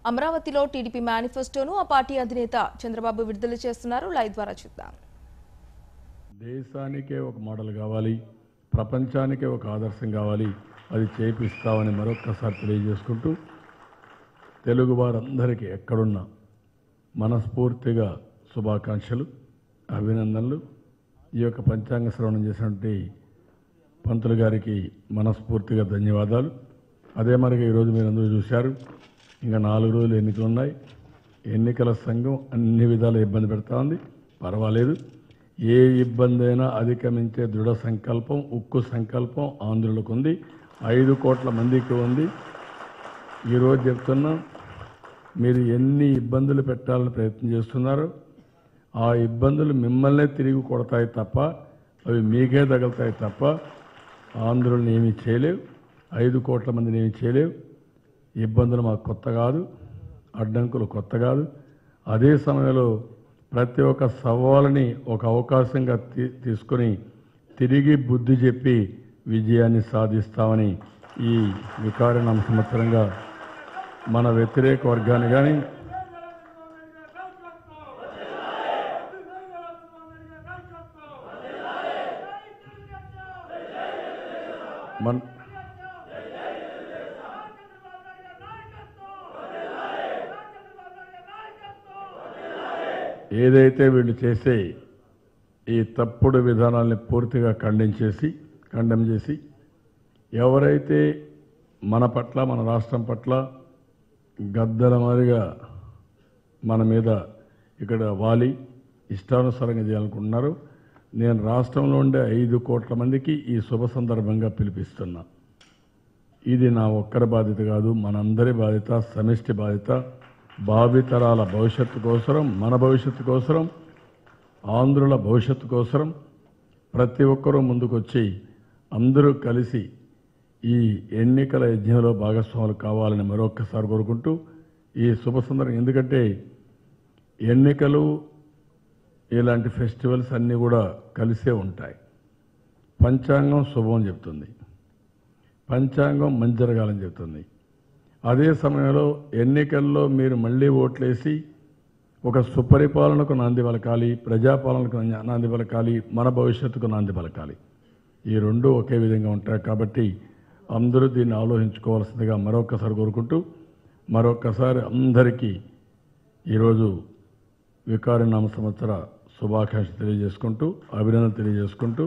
అమరావతిలో టీడీపీ మేనిఫెస్టోను ఆ పార్టీ అధినేత చంద్రబాబు విడుదల చేస్తున్నారు. లైవ్ ద్వారా చూద్దాం. దేశానికే ఒక మోడల్ కావాలి, ప్రపంచానికే ఒక ఆదర్శం కావాలి, అది చేపిస్తామని మరొక్కసారి తెలియజేసుకుంటూ తెలుగు వారందరికీ ఎక్కడున్నా మనస్ఫూర్తిగా శుభాకాంక్షలు, అభినందనలు. ఈ యొక్క పంచాంగ శ్రవణం చేసినటువంటి పంతులు గారికి మనస్ఫూర్తిగా ధన్యవాదాలు. అదే మరిగా ఈరోజు మీరందరూ చూశారు, ఇంకా 4 రోజులు ఎన్నికలు ఉన్నాయి. ఎన్నికల సంఘం అన్ని విధాలు ఇబ్బంది పెడతా ఉంది. పర్వాలేదు, ఏ ఇబ్బంది అయినా అధిగమించే దృఢ సంకల్పం, ఉక్కు సంకల్పం ఆంధ్రులకు ఉంది. 5 కోట్ల మందికి ఉంది. ఈరోజు చెప్తున్నా, మీరు ఎన్ని ఇబ్బందులు పెట్టాలని ప్రయత్నం చేస్తున్నారో ఆ ఇబ్బందులు మిమ్మల్నే తిరిగి కొడతాయి తప్ప, అవి మీకే తగులుతాయి తప్ప ఆంధ్రులను ఏమీ చేయలేవు. 5 కోట్ల మందిని ఏమీ చేయలేవు. ఇబ్బందులు మాకు కొత్త కాదు, అడ్డంకులు కొత్త కాదు. అదే సమయంలో ప్రతి ఒక్క సవాలుని ఒక అవకాశంగా తీసుకొని తిరిగి బుద్ధి చెప్పి విజయాన్ని సాధిస్తామని ఈ వికారనామ సంవత్సరంగా మన వ్యతిరేక వర్గాన్ని కానీ ఏదైతే వీళ్ళు చేసే ఈ తప్పుడు విధానాల్ని పూర్తిగా ఖండం చేసి ఎవరైతే మన పట్ల, మన రాష్ట్రం పట్ల గద్దల మాదిరిగా మన మీద ఇక్కడ వాలి ఇష్టానుసారంగా చేయాలనుకుంటున్నారు, నేను రాష్ట్రంలో ఉండే 5 కోట్ల మందికి ఈ శుభ సందర్భంగా పిలిపిస్తున్నా. ఇది నా ఒక్కరి బాధ్యత కాదు, మనందరి బాధ్యత, సమిష్టి బాధ్యత. భావితరాల భవిష్యత్తు కోసరం, మన భవిష్యత్తు కోసరం, ఆంధ్రుల భవిష్యత్తు కోసరం ప్రతి ఒక్కరూ ముందుకొచ్చి అందరూ కలిసి ఈ ఎన్నికల యజ్ఞంలో భాగస్వాములు కావాలని మరొక్కసారి కోరుకుంటూ ఈ శుభ సందర్భం, ఎందుకంటే ఎన్నికలు ఇలాంటి ఫెస్టివల్స్ అన్నీ కూడా కలిసే ఉంటాయి. పంచాంగం శుభం చెప్తుంది, పంచాంగం మంచి జరగాలని చెప్తుంది. అదే సమయంలో ఎన్నికల్లో మీరు మళ్ళీ ఓట్లేసి ఒక సుపరిపాలనకు నాంది పలకాలి, ప్రజాపాలనకు నాంది పలకాలి, మన భవిష్యత్తుకు నాంది పలకాలి. ఈ రెండు ఒకే విధంగా ఉంటాయి. కాబట్టి అందరూ దీన్ని ఆలోచించుకోవాల్సిందిగా మరొకసారి కోరుకుంటూ, మరొకసారి అందరికీ ఈరోజు వికారనామ సంవత్సర శుభాకాంక్షలు తెలియజేసుకుంటూ, అభినందనలు తెలియజేసుకుంటూ,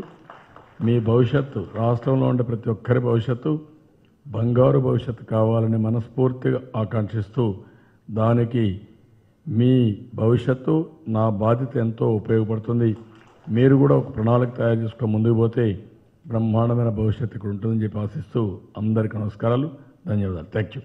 మీ భవిష్యత్తు, రాష్ట్రంలో ఉండే ప్రతి ఒక్కరి భవిష్యత్తు బంగారు భవిష్యత్తు కావాలని మనస్ఫూర్తిగా ఆకాంక్షిస్తూ, దానికి మీ భవిష్యత్తు నా బాధ్యత ఎంతో ఉపయోగపడుతుంది. మీరు కూడా ఒక ప్రణాళిక తయారు చేసుకొని ముందుకు పోతే బ్రహ్మాండమైన భవిష్యత్తు ఇక్కడ ఉంటుందని చెప్పి ఆశిస్తూ అందరికీ నమస్కారాలు, ధన్యవాదాలు. Thank you.